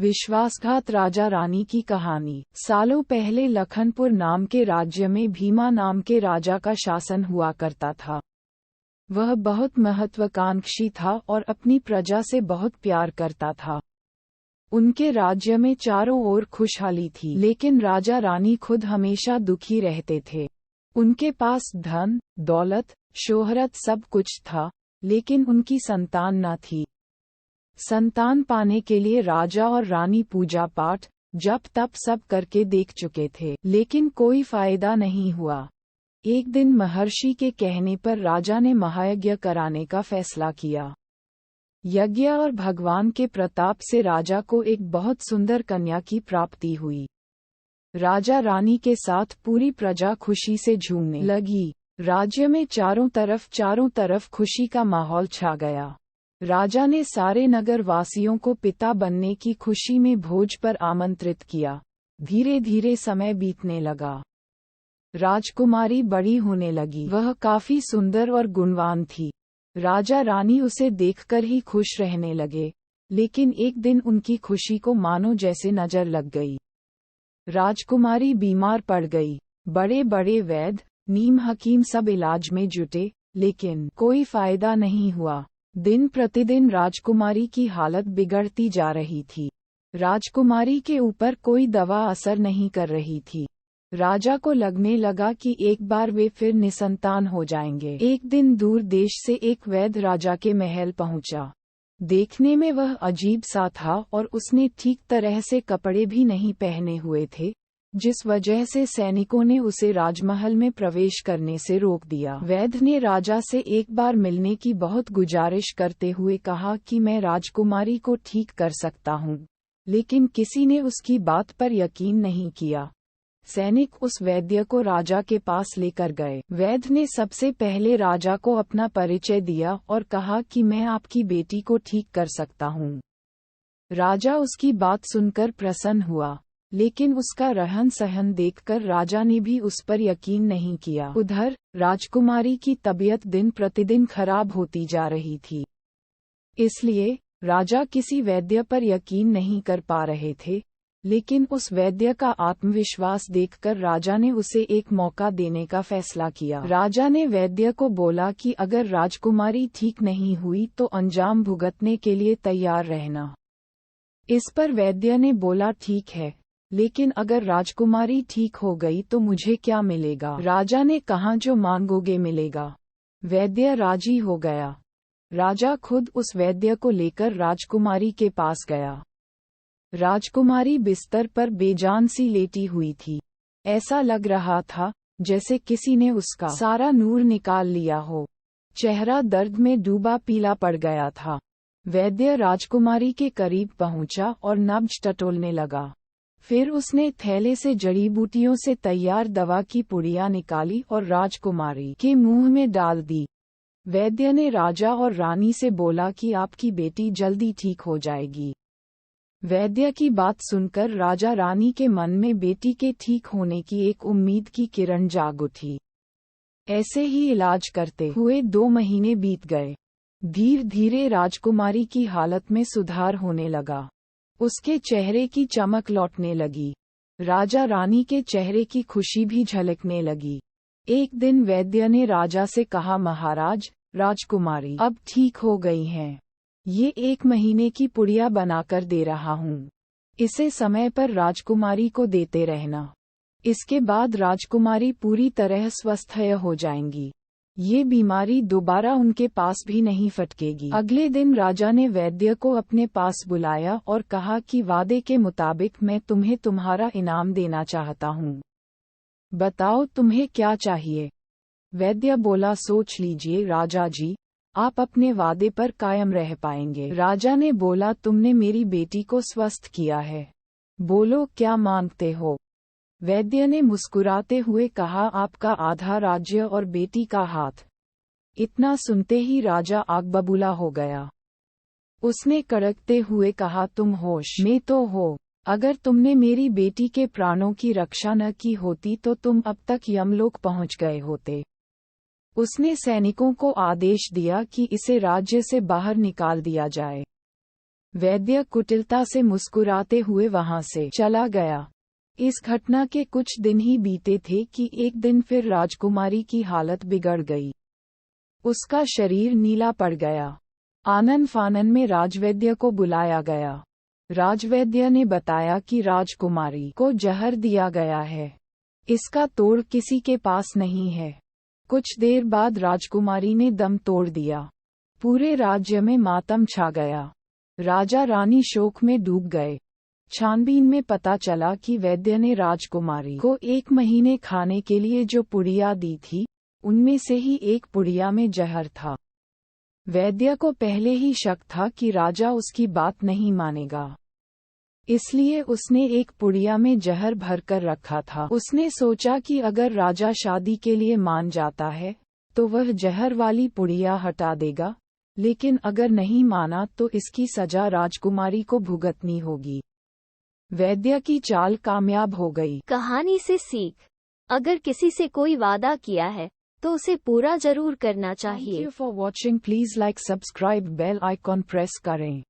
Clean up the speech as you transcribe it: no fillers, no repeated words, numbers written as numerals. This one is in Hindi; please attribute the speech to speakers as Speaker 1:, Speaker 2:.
Speaker 1: विश्वासघात राजा रानी की कहानी। सालों पहले लखनपुर नाम के राज्य में भीमा नाम के राजा का शासन हुआ करता था। वह बहुत महत्वाकांक्षी था और अपनी प्रजा से बहुत प्यार करता था। उनके राज्य में चारों ओर खुशहाली थी, लेकिन राजा रानी खुद हमेशा दुखी रहते थे। उनके पास धन, दौलत, शोहरत सब कुछ था, लेकिन उनकी संतान न थी। संतान पाने के लिए राजा और रानी पूजा पाठ, जप तप सब करके देख चुके थे, लेकिन कोई फायदा नहीं हुआ। एक दिन महर्षि के कहने पर राजा ने महायज्ञ कराने का फैसला किया। यज्ञ और भगवान के प्रताप से राजा को एक बहुत सुंदर कन्या की प्राप्ति हुई। राजा रानी के साथ पूरी प्रजा खुशी से झूमने लगी। राज्य में चारों तरफ खुशी का माहौल छा गया। राजा ने सारे नगर वासियों को पिता बनने की खुशी में भोज पर आमंत्रित किया। धीरे धीरे समय बीतने लगा। राजकुमारी बड़ी होने लगी। वह काफी सुंदर और गुणवान थी। राजा रानी उसे देखकर ही खुश रहने लगे, लेकिन एक दिन उनकी खुशी को मानो जैसे नजर लग गई। राजकुमारी बीमार पड़ गई। बड़े बड़े वैद्य, नीम हकीम सब इलाज में जुटे, लेकिन कोई फायदा नहीं हुआ। दिन प्रतिदिन राजकुमारी की हालत बिगड़ती जा रही थी। राजकुमारी के ऊपर कोई दवा असर नहीं कर रही थी। राजा को लगने लगा कि एक बार वे फिर निसंतान हो जाएंगे। एक दिन दूर देश से एक वैद्य राजा के महल पहुंचा। देखने में वह अजीब सा था और उसने ठीक तरह से कपड़े भी नहीं पहने हुए थे, जिस वजह से सैनिकों ने उसे राजमहल में प्रवेश करने से रोक दिया। वैद्य ने राजा से एक बार मिलने की बहुत गुजारिश करते हुए कहा कि मैं राजकुमारी को ठीक कर सकता हूँ, लेकिन किसी ने उसकी बात पर यकीन नहीं किया। सैनिक उस वैद्य को राजा के पास लेकर गए। वैद्य ने सबसे पहले राजा को अपना परिचय दिया और कहा कि मैं आपकी बेटी को ठीक कर सकता हूँ। राजा उसकी बात सुनकर प्रसन्न हुआ, लेकिन उसका रहन सहन देखकर राजा ने भी उस पर यकीन नहीं किया। उधर राजकुमारी की तबीयत दिन प्रतिदिन खराब होती जा रही थी। इसलिए राजा किसी वैद्य पर यकीन नहीं कर पा रहे थे, लेकिन उस वैद्य का आत्मविश्वास देखकर राजा ने उसे एक मौका देने का फैसला किया। राजा ने वैद्य को बोला कि अगर राजकुमारी ठीक नहीं हुई तो अंजाम भुगतने के लिए तैयार रहना। इस पर वैद्य ने बोला ठीक है, लेकिन अगर राजकुमारी ठीक हो गई तो मुझे क्या मिलेगा? राजा ने कहा जो मांगोगे मिलेगा। वैद्य राजी हो गया। राजा खुद उस वैद्य को लेकर राजकुमारी के पास गया। राजकुमारी बिस्तर पर बेजान सी लेटी हुई थी। ऐसा लग रहा था जैसे किसी ने उसका सारा नूर निकाल लिया हो। चेहरा दर्द में डूबा पीला पड़ गया था। वैद्य राजकुमारी के करीब पहुंचा और नब्ज टटोलने लगा। फिर उसने थैले से जड़ी बूटियों से तैयार दवा की पुड़िया निकाली और राजकुमारी के मुंह में डाल दी। वैद्य ने राजा और रानी से बोला कि आपकी बेटी जल्दी ठीक हो जाएगी। वैद्य की बात सुनकर राजा रानी के मन में बेटी के ठीक होने की एक उम्मीद की किरण जाग उठी। ऐसे ही इलाज करते हुए 2 महीने बीत गए। धीरे धीरे राजकुमारी की हालत में सुधार होने लगा। उसके चेहरे की चमक लौटने लगी। राजा रानी के चेहरे की खुशी भी झलकने लगी। एक दिन वैद्य ने राजा से कहा, महाराज, राजकुमारी अब ठीक हो गई हैं। ये 1 महीने की पुड़िया बनाकर दे रहा हूँ। इसे समय पर राजकुमारी को देते रहना। इसके बाद राजकुमारी पूरी तरह स्वस्थ हो जाएंगी। ये बीमारी दोबारा उनके पास भी नहीं फटकेगी। अगले दिन राजा ने वैद्य को अपने पास बुलाया और कहा कि वादे के मुताबिक मैं तुम्हें तुम्हारा इनाम देना चाहता हूँ। बताओ तुम्हें क्या चाहिए? वैद्य बोला, सोच लीजिए राजा जी, आप अपने वादे पर कायम रह पाएंगे। राजा ने बोला, तुमने मेरी बेटी को स्वस्थ किया है, बोलो क्या मांगते हो? वैद्य ने मुस्कुराते हुए कहा, आपका आधा राज्य और बेटी का हाथ। इतना सुनते ही राजा आग बबूला हो गया। उसने कड़कते हुए कहा, तुम होश में तो हो? अगर तुमने मेरी बेटी के प्राणों की रक्षा न की होती तो तुम अब तक यमलोक पहुंच गए होते। उसने सैनिकों को आदेश दिया कि इसे राज्य से बाहर निकाल दिया जाए। वैद्य कुटिलता से मुस्कुराते हुए वहां से चला गया। इस घटना के कुछ दिन ही बीते थे कि एक दिन फिर राजकुमारी की हालत बिगड़ गई। उसका शरीर नीला पड़ गया। आनन फानन में राजवैद्य को बुलाया गया। राजवैद्य ने बताया कि राजकुमारी को जहर दिया गया है। इसका तोड़ किसी के पास नहीं है। कुछ देर बाद राजकुमारी ने दम तोड़ दिया। पूरे राज्य में मातम छा गया। राजा रानी शोक में डूब गए। छानबीन में पता चला कि वैद्य ने राजकुमारी को 1 महीने खाने के लिए जो पुड़िया दी थी, उनमें से ही एक पुड़िया में जहर था। वैद्य को पहले ही शक था कि राजा उसकी बात नहीं मानेगा, इसलिए उसने एक पुड़िया में जहर भरकर रखा था। उसने सोचा कि अगर राजा शादी के लिए मान जाता है, तो वह जहर वाली पुड़िया हटा देगा, लेकिन अगर नहीं माना तो इसकी सजा राजकुमारी को भुगतनी होगी। वैद्य की चाल कामयाब हो गई।
Speaker 2: कहानी से सीख, अगर किसी से कोई वादा किया है तो उसे पूरा जरूर करना चाहिए।
Speaker 1: Thank you for watching. Please like, subscribe, bell icon press करें।